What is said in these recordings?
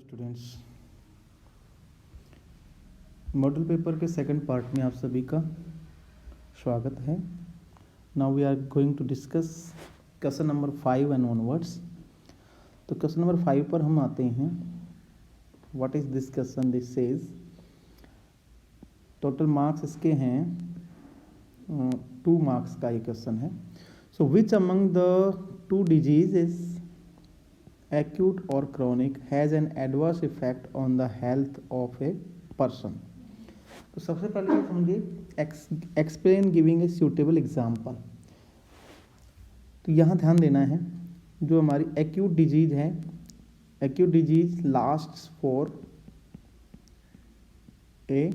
Students, model paper के second part में आप सभी का स्वागत है। Now we are going to discuss question number 5 and onwards. तो क्वेश्चन नंबर 5 पर हम आते हैं। What is this question? This says total marks इसके हैं 2 मार्क्स का ये क्वेश्चन है। So which among the 2 diseases acute or chronic has an adverse effect on the health of a person? तो सबसे पहले ये समझिए explain giving a suitable example. तो यहाँ ध्यान देना है, जो हमारी एक्यूट डिजीज है, acute disease lasts for a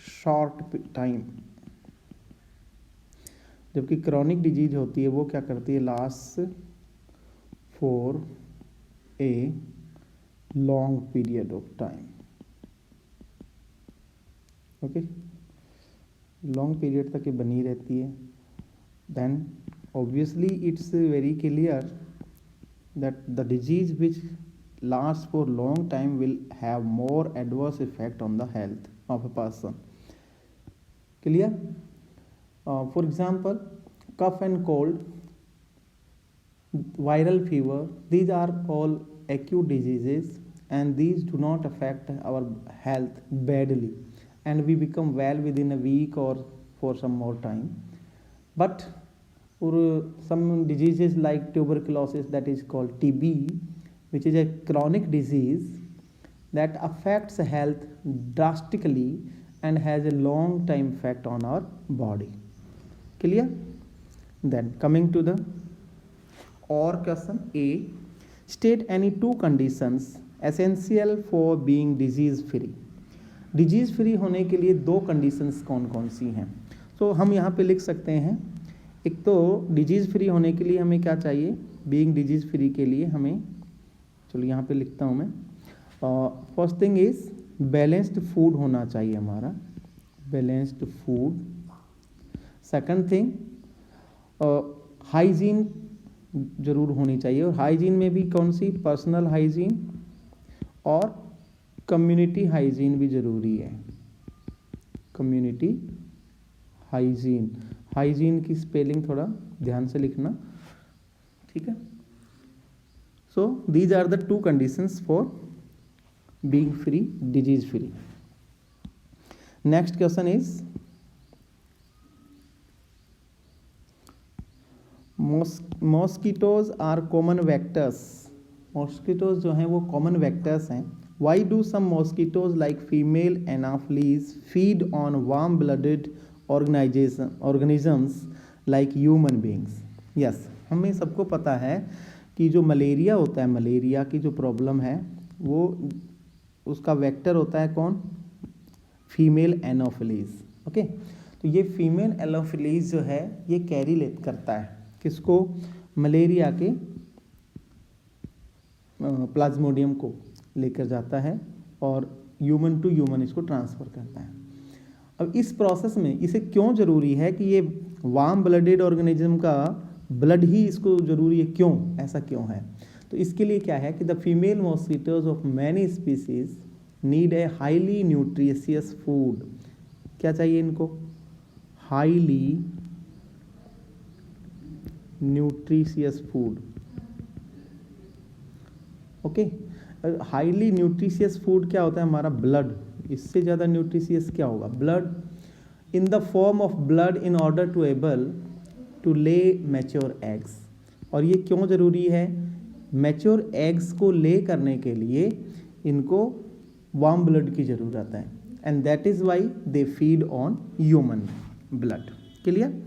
short time, जबकि क्रॉनिक डिजीज होती है वो क्या करती है, last for a long period of time. Okay, long period तक ये बनी रहती है. Then obviously it's very clear that the disease which lasts for long time will have more adverse effect on the health of a person. Clear? For example, cough and cold, viral fever, these are all acute diseases and these do not affect our health badly and we become well within a week or for some more time. But for some diseases like tuberculosis, that is called TB, which is a chronic disease that affects health drastically and has a long time effect on our body. Clear? Then coming to the और question A, state any 2 conditions essential for being disease free. Disease free होने के लिए 2 conditions कौन कौन सी हैं? तो हम यहाँ पे लिख सकते हैं, एक तो डिजीज फ्री होने के लिए हमें क्या चाहिए, बीइंग डिजीज फ्री के लिए हमें, चलो यहाँ पे लिखता हूँ मैं, first thing is balanced food होना चाहिए हमारा, balanced food. Second thing hygiene जरूर होनी चाहिए, और हाइजीन में भी कौन सी, पर्सनल हाइजीन और कम्युनिटी हाइजीन भी जरूरी है। कम्युनिटी हाइजीन, हाइजीन की स्पेलिंग थोड़ा ध्यान से लिखना, ठीक है। So these are the 2 conditions for being free, disease free. Next question is mosquitoes are common vectors. Mosquitoes जो हैं वो कॉमन वेक्टर्स हैं। Y do some mosquitoes like female anopheles feed on warm blooded organisms like human beings? Yes, हमें सबको पता है कि जो मलेरिया होता है, मलेरिया की जो प्रॉब्लम है वो उसका वेक्टर होता है कौन, फीमेल एनाफिलीज। ओके, तो ये फीमेल एनाफिलीज जो है ये कैरी करता है किसको, मलेरिया के प्लाज्मोडियम को लेकर जाता है और ह्यूमन टू ह्यूमन इसको ट्रांसफ़र करता है। अब इस प्रोसेस में इसे क्यों ज़रूरी है कि ये वार्म ब्लडेड ऑर्गेनिज्म का ब्लड ही इसको ज़रूरी है, क्यों, ऐसा क्यों है? तो इसके लिए क्या है कि the female mosquitoes of many species need a highly nutritious food. क्या चाहिए इनको, highly nutritious food. Okay, highly nutritious food क्या होता है हमारा, ब्लड। इससे ज़्यादा न्यूट्रिशियस क्या होगा, blood, in the form of blood in order to able to lay mature eggs. और ये क्यों ज़रूरी है, मैच्योर एग्स को ले करने के लिए इनको वार्म ब्लड की ज़रूरत है, and that is why they feed on human blood. Clear?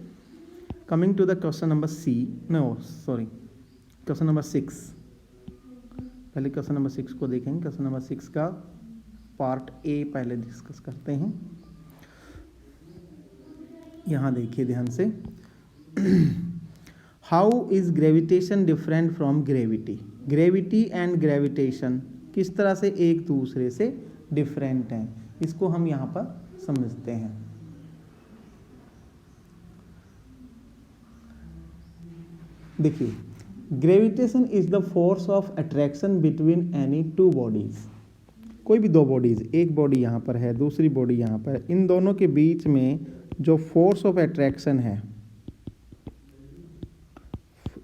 Coming to the question number C, no sorry, question number 6। पहले क्वेश्चन नंबर 6 को देखेंगे। क्वेश्चन नंबर 6 का पार्ट ए पहले डिस्कस करते हैं। यहाँ देखिए ध्यान से, how is gravitation different from gravity. Gravity and gravitation किस तरह से एक दूसरे से डिफरेंट हैं, इसको हम यहाँ पर समझते हैं। देखिए, gravitation is the force of attraction between any 2 bodies. कोई भी दो बॉडीज़, एक बॉडी यहाँ पर है, दूसरी बॉडी यहाँ पर है, इन दोनों के बीच में जो फोर्स ऑफ अट्रैक्शन है,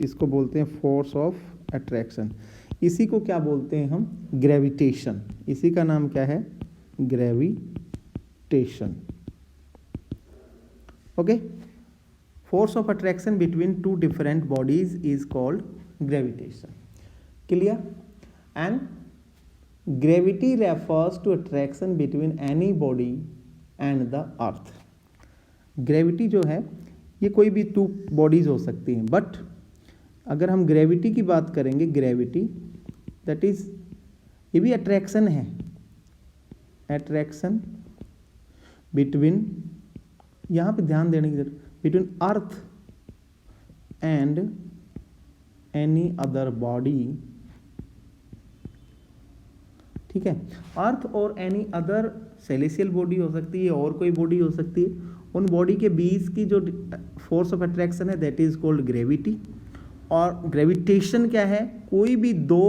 इसको बोलते हैं फोर्स ऑफ अट्रैक्शन। इसी को क्या बोलते हैं हम? ग्रेविटेशन। इसी का नाम क्या है? Gravitation. Okay, force of attraction between two different bodies is called gravitation. Clear? And gravity refers to attraction between any body and the earth. Gravity जो है ये कोई भी टू बॉडीज हो सकती हैं, बट अगर हम ग्रेविटी की बात करेंगे, ग्रेविटी दैट इज, ये भी अट्रैक्शन है, अट्रैक्शन बिटवीन, यहाँ पे ध्यान देने की जरूरत, between earth and any other body. ठीक है, अर्थ और एनी अदर सेलेशियल बॉडी हो सकती है, और कोई बॉडी हो सकती है, उन बॉडी के बीच की जो फोर्स ऑफ अट्रैक्शन है दैट इज कॉल्ड ग्रेविटी। और ग्रेविटेशन क्या है? कोई भी दो,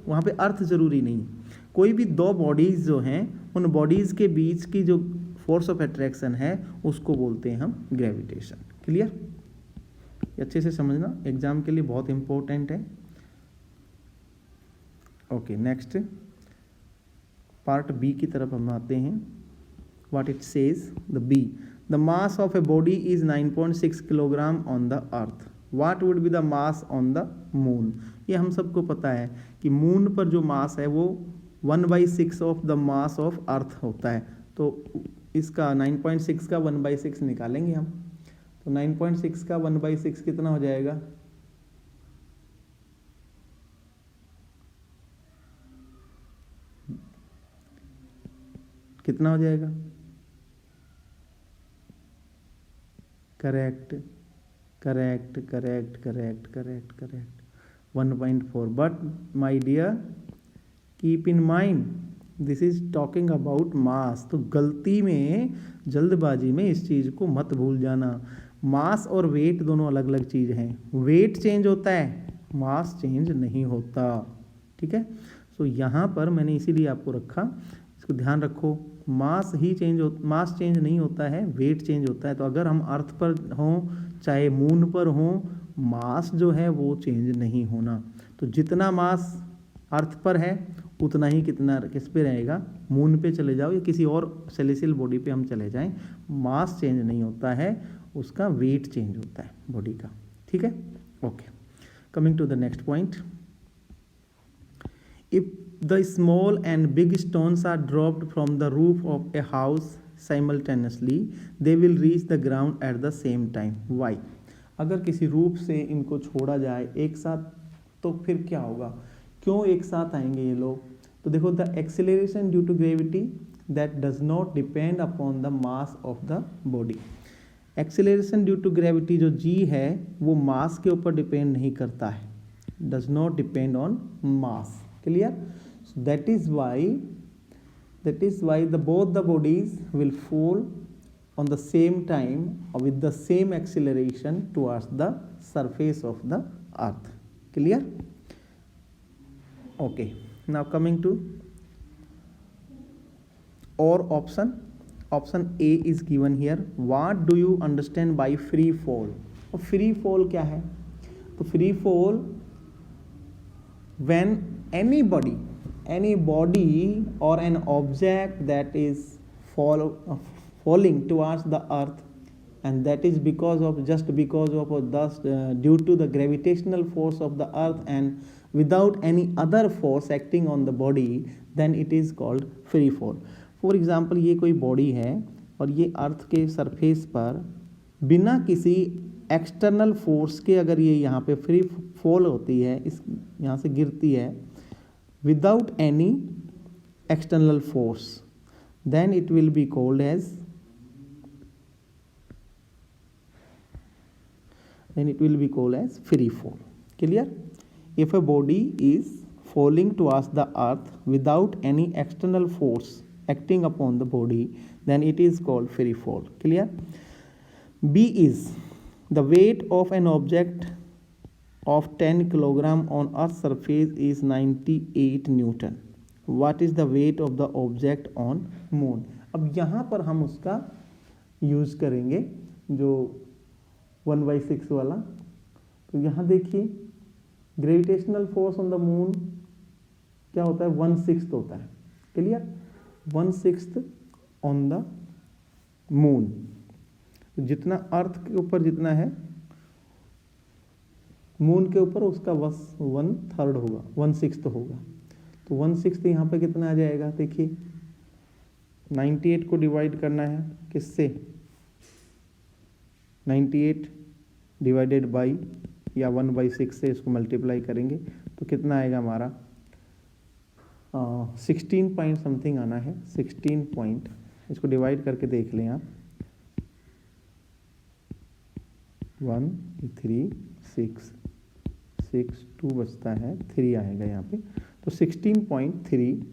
वहाँ पे अर्थ जरूरी नहीं, कोई भी दो बॉडीज जो हैं उन बॉडीज के बीच की जो फोर्स ऑफ अट्रैक्शन है उसको बोलते हैं हम ग्रेविटेशन। क्लियर? अच्छे से समझना, एग्जाम के लिए बहुत इंपॉर्टेंट है। ओके, नेक्स्ट पार्ट बी की तरफ हम आते हैं। What it says, the B, the mass of a body is 9.6 kilogram on the earth. What would be the mass on the moon? ये हम सबको पता है कि मून पर जो मास है वो 1/6 of the mass of earth होता है। तो इसका 9.6 का 1/6 निकालेंगे हम, तो 9.6 का 1/6 कितना हो जाएगा? कितना हो जाएगा? Correct correct correct correct correct correct, 1.4। But my dear keep in mind this is talking about mass. तो गलती में, जल्दबाजी में इस चीज़ को मत भूल जाना। मास और वेट दोनों अलग अलग चीज़ हैं। वेट चेंज होता है, मास चेंज नहीं होता। ठीक है, सो यहाँ पर मैंने इसीलिए आपको रखा, इसको ध्यान रखो। मास ही चेंज हो, मास चेंज नहीं होता है, वेट चेंज होता है। तो अगर हम अर्थ पर हों चाहे मून पर हों, मास जो है वो चेंज नहीं होना। तो जितना मास अर्थ पर है उतना ही कितना किस पे रहेगा? मून पे चले जाओ या किसी और सेलेशियल बॉडी पे हम चले जाएं, मास चेंज नहीं होता है, उसका वेट चेंज होता है बॉडी का। ठीक है, okay, coming to the next point. If the small and big stones are dropped from the roof of a house simultaneously, they will reach the ground at the same time. Why? अगर किसी roof से इनको छोड़ा जाए एक साथ तो फिर क्या होगा? क्यों एक साथ आएंगे ये लोग? तो देखो, the acceleration due to gravity that does not depend upon the mass of the body. Acceleration due to gravity जो जी है वो मास के ऊपर डिपेंड नहीं करता है, does not depend on mass. Clear? So that is why both the bodies will fall on the same time or with the same acceleration towards the surface of the earth. Clear? Okay, now coming to or option A is given here. What do you understand by free fall? और free fall क्या है? तो free fall when any body or an object that is falling towards the earth, and that is because of due to the gravitational force of the earth and without any other force acting on the body, then it is called free fall. For example, ये कोई body है और ये अर्थ के surface पर बिना किसी external force के अगर ये यहाँ पे फ्री फॉल होती है, इस यहाँ से गिरती है without any external force, then it will be called as free fall. Clear? If a body is falling towards the earth without any external force acting upon the body, then it is called free fall. Clear? B is the weight of an object of 10 kilogram on earth's surface is 98 Newton. What is the weight of the object on moon. अब यहाँ पर हम उसका use करेंगे जो 1/6 वाला। तो यहाँ देखिए gravitational force on the moon क्या होता है, 1/6 होता है। Clear, 1/6 on the moon. तो जितना अर्थ के ऊपर जितना है मून के ऊपर उसका 1/3 होगा, 1/6 होगा। तो 1/6 यहाँ पे कितना आ जाएगा, देखिए 98 को डिवाइड करना है किससे, 98 डिवाइडेड बाई या 1/6 से इसको मल्टीप्लाई करेंगे तो कितना आएगा हमारा 16 पॉइंट समथिंग आना है, 16 पॉइंट। इसको डिवाइड करके देख लें आप, 1 3 6 6 2 बचता है, 3 आएगा यहाँ पे। तो 16.3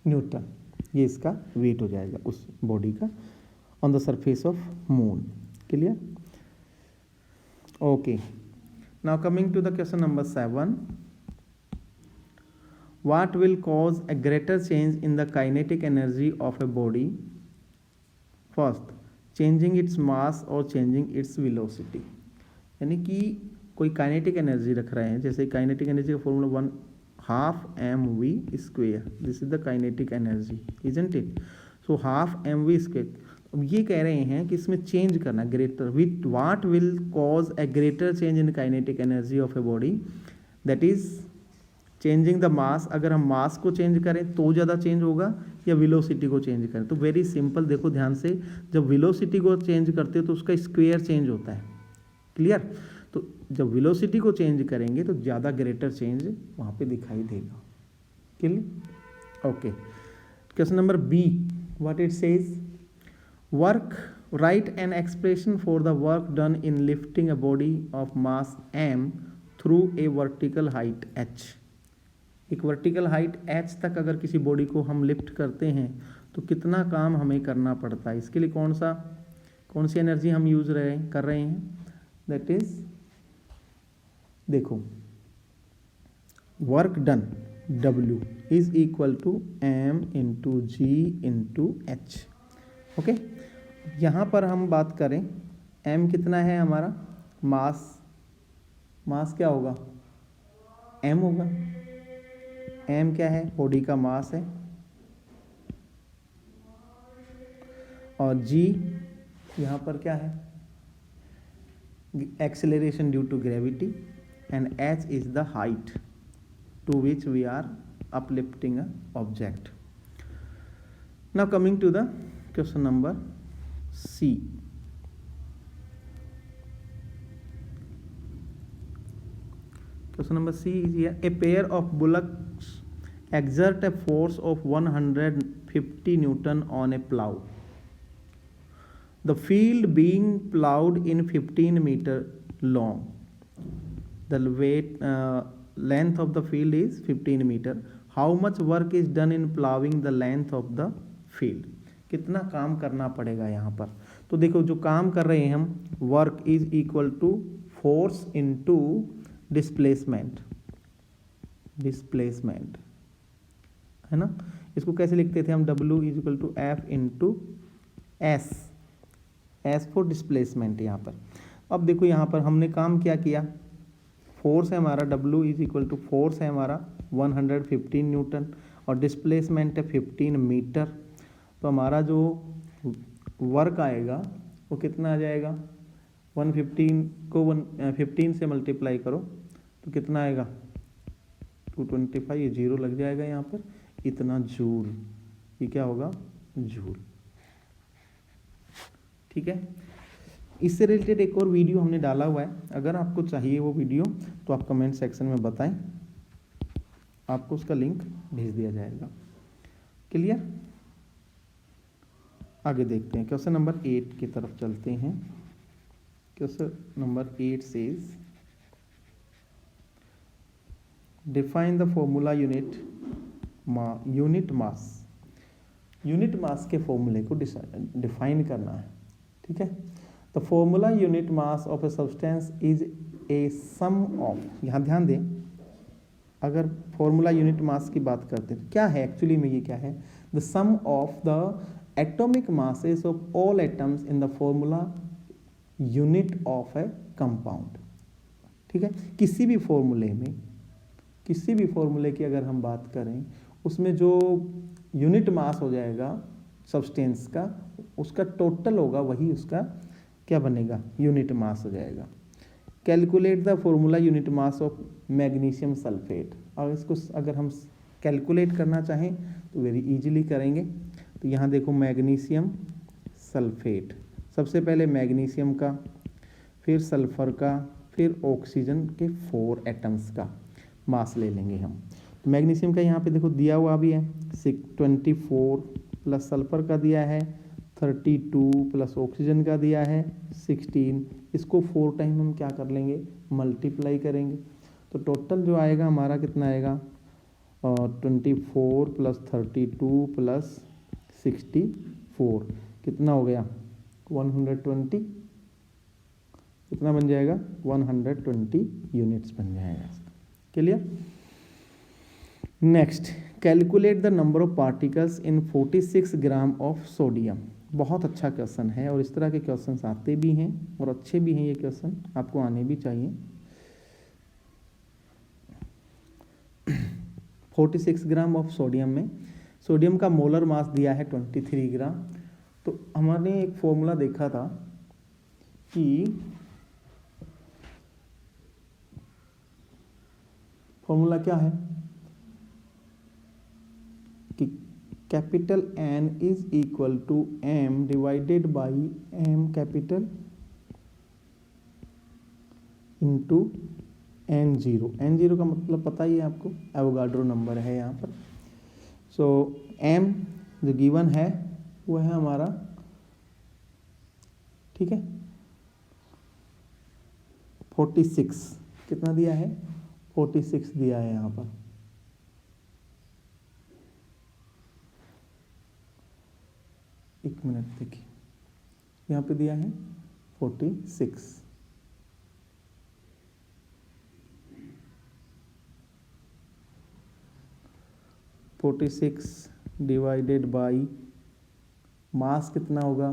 न्यूटन ये इसका वेट हो जाएगा उस बॉडी का on the surface of moon. Clear, okay. Now coming to the question number 7, what will cause a greater change in the kinetic energy of a body? First, changing its mass or changing its velocity। यानी कि कोई kinetic energy रख रहे हैं, जैसे kinetic energy का formula 1/2 mv², this is the kinetic energy, isn't it. So 1/2 mv²। अब ये कह रहे हैं कि इसमें चेंज करना greater, with what will cause A greater change in kinetic energy of a body, that is changing the mass. अगर हम मास को चेंज करें तो ज़्यादा चेंज होगा या वेलोसिटी को चेंज करें। तो वेरी सिंपल, देखो ध्यान से, जब वेलोसिटी को चेंज करते हो तो उसका स्क्वायर चेंज होता है। क्लियर, तो जब वेलोसिटी को चेंज करेंगे तो ज़्यादा ग्रेटर चेंज वहाँ पे दिखाई देगा। Clear, okay. Question number B, what it says, work, write an expression for the work done in lifting a body of mass m through a vertical height h। एक vertical height h तक अगर किसी body को हम lift करते हैं तो कितना काम हमें करना पड़ता है। इसके लिए कौन सी एनर्जी हम यूज कर रहे हैं, दैट इज, देखो work done W is equal to m into G into H. Okay, यहाँ पर हम बात करें m कितना है हमारा, मास क्या होगा, m होगा। m क्या है, बॉडी का मास है, और g यहाँ पर क्या है, acceleration due to gravity, and h is the height to which we are uplifting a object. Now coming to the question number C. Question number C is here. A pair of bullocks exert a force of 150 Newton on a plow. The field being plowed in 15 meter long. The length of the field is 15 meter. How much work is done in plowing the length of the field? कितना काम करना पड़ेगा यहाँ पर। तो देखो जो काम कर रहे हैं हम, work is equal to force into displacement है ना। इसको कैसे लिखते थे हम, W is equal to F into S for displacement यहाँ पर। अब देखो यहाँ पर हमने काम क्या किया, फोर्स है हमारा, W is equal to force है हमारा 115 न्यूटन और डिस्प्लेसमेंट है 15 मीटर। तो हमारा जो वर्क आएगा वो कितना आ जाएगा, 115 को 15 से मल्टीप्लाई करो तो कितना आएगा 225, ये जीरो लग जाएगा यहाँ पर, इतना जूल, ये क्या होगा, जूल। ठीक है, इससे रिलेटेड एक और वीडियो हमने डाला हुआ है, अगर आपको चाहिए वो वीडियो तो आप कमेंट सेक्शन में बताएं, आपको उसका लिंक भेज दिया जाएगा। क्लियर, आगे देखते हैं, क्वेश्चन नंबर 8 की तरफ चलते हैं। Question number 8 says define the formula unit mass के फॉर्मूले को डिफाइन करना है। ठीक है, the formula unit mass of a substance is a sum of, यहाँ ध्यान दें, अगर फॉर्मूला यूनिट मास की बात करते हैं क्या है एक्चुअली में, ये क्या है, the sum of the atomic masses of all atoms in the formula unit of a compound. ठीक है, किसी भी फॉर्मूले की अगर हम बात करें, उसमें जो यूनिट मास हो जाएगा सब्सटेंस का, उसका टोटल होगा, वही उसका क्या बनेगा, यूनिट मास हो जाएगा। Calculate the formula unit mass of magnesium sulphate. और इसको अगर हम कैलकुलेट करना चाहें तो वेरी इजीली करेंगे। तो यहाँ देखो मैग्नीशियम सल्फेट, सबसे पहले मैग्नीशियम का, फिर सल्फर का, फिर ऑक्सीजन के 4 एटम्स का मास ले लेंगे हम। तो मैग्नीशियम का यहाँ पे देखो दिया हुआ भी है 24 प्लस सल्फर का दिया है 32 प्लस ऑक्सीजन का दिया है 16। इसको 4 टाइम हम क्या कर लेंगे, मल्टीप्लाई करेंगे। तो टोटल जो आएगा हमारा कितना आएगा, 24 प्लस 32 प्लस 64 कितना हो गया, 120। कितना बन जाएगा, 120 यूनिट्स बन जाएगा। Clear. Next, calculate the number of particles in 46 gram of sodium. बहुत अच्छा क्वेश्चन है और इस तरह के क्वेश्चन आते भी हैं और अच्छे भी हैं, ये क्वेश्चन आपको आने भी चाहिए। 46 ग्राम ऑफ सोडियम में सोडियम का मोलर मास दिया है 23 ग्राम। तो हमने एक फॉर्मूला देखा था कि फॉर्मूला क्या है कि capital N is equal to M divided by M capital into N0। N0 का मतलब पता ही है आपको, एवोगाड्रो नंबर है यहाँ पर। सो M जो गिवन है वो है हमारा, ठीक है, 46। कितना दिया है, 46 दिया है यहाँ पर। एक मिनट देखिए, यहाँ पे दिया है 46। डिवाइडेड बाई मास कितना होगा,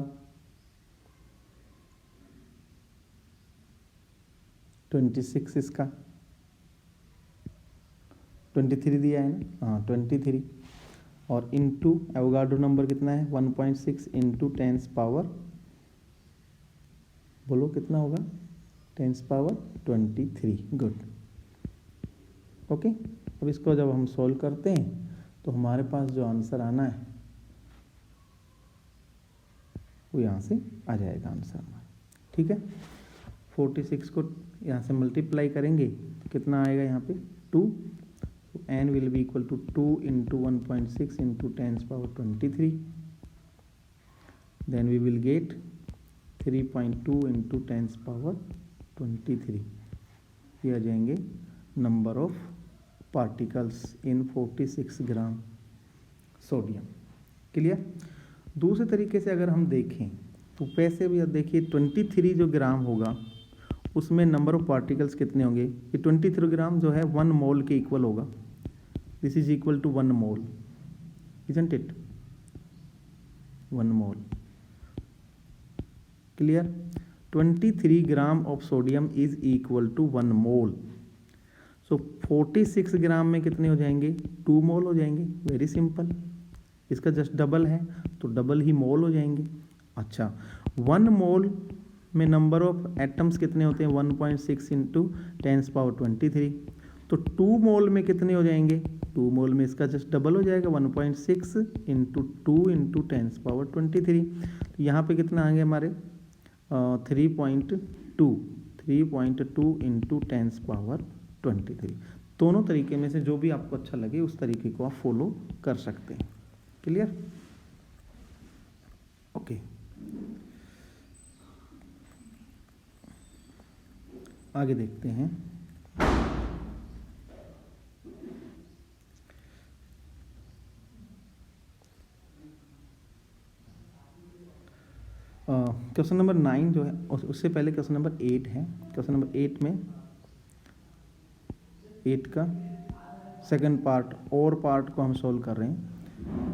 26। इसका 23 दिया है ना, हाँ 23। और इनटू एवोगाड्रो नंबर कितना है, 1.6 इंटू 10 पावर, बोलो कितना होगा, 10 पावर 23। Good, okay. अब इसको जब हम सॉल्व करते हैं तो हमारे पास जो आंसर आना है वो यहाँ से आ जाएगा आंसर हमारा, ठीक है। 46 को यहाँ से मल्टीप्लाई करेंगे तो कितना आएगा यहाँ पे 2। तो n will be equal to 2 into 1.6 into 10 power 23। Then we will get 3.2 into 10 power 23। ये आ जाएंगे number of particles in 46 gram sodium. Clear. दूसरे तरीके से अगर हम देखें तो वैसे भी देखिए 23 जो ग्राम होगा उसमें नंबर ऑफ पार्टिकल्स कितने होंगे, ये 23 ग्राम जो है 1 मोल के इक्वल होगा। This is equal to 1 mole, isn't it, 1 mole. Clear. 23 gram of sodium is equal to 1 mole. So 46 gram में कितने हो जाएंगे, 2 मोल हो जाएंगे। वेरी सिंपल, इसका जस्ट डबल है तो डबल ही मोल हो जाएंगे। अच्छा, 1 मोल में नंबर ऑफ एटम्स कितने होते हैं, 1.6 इंटू 10 पावर 23। तो 2 मोल में कितने हो जाएंगे, 2 मोल में इसका जस्ट डबल हो जाएगा, 1.6 इंटू 2 इंटू 10 पावर 23। तो यहाँ पे कितना आएंगे हमारे 3.2 इंटू 10 पावर 23। दोनों तरीके में से जो भी आपको अच्छा लगे उस तरीके को आप फॉलो कर सकते हैं। Clear, okay. आगे देखते हैं। क्वेश्चन नंबर 9 जो है उससे पहले क्वेश्चन नंबर 8 है। क्वेश्चन नंबर 8 में 8 का सेकंड पार्ट और पार्ट को हम सोल्व कर रहे हैं।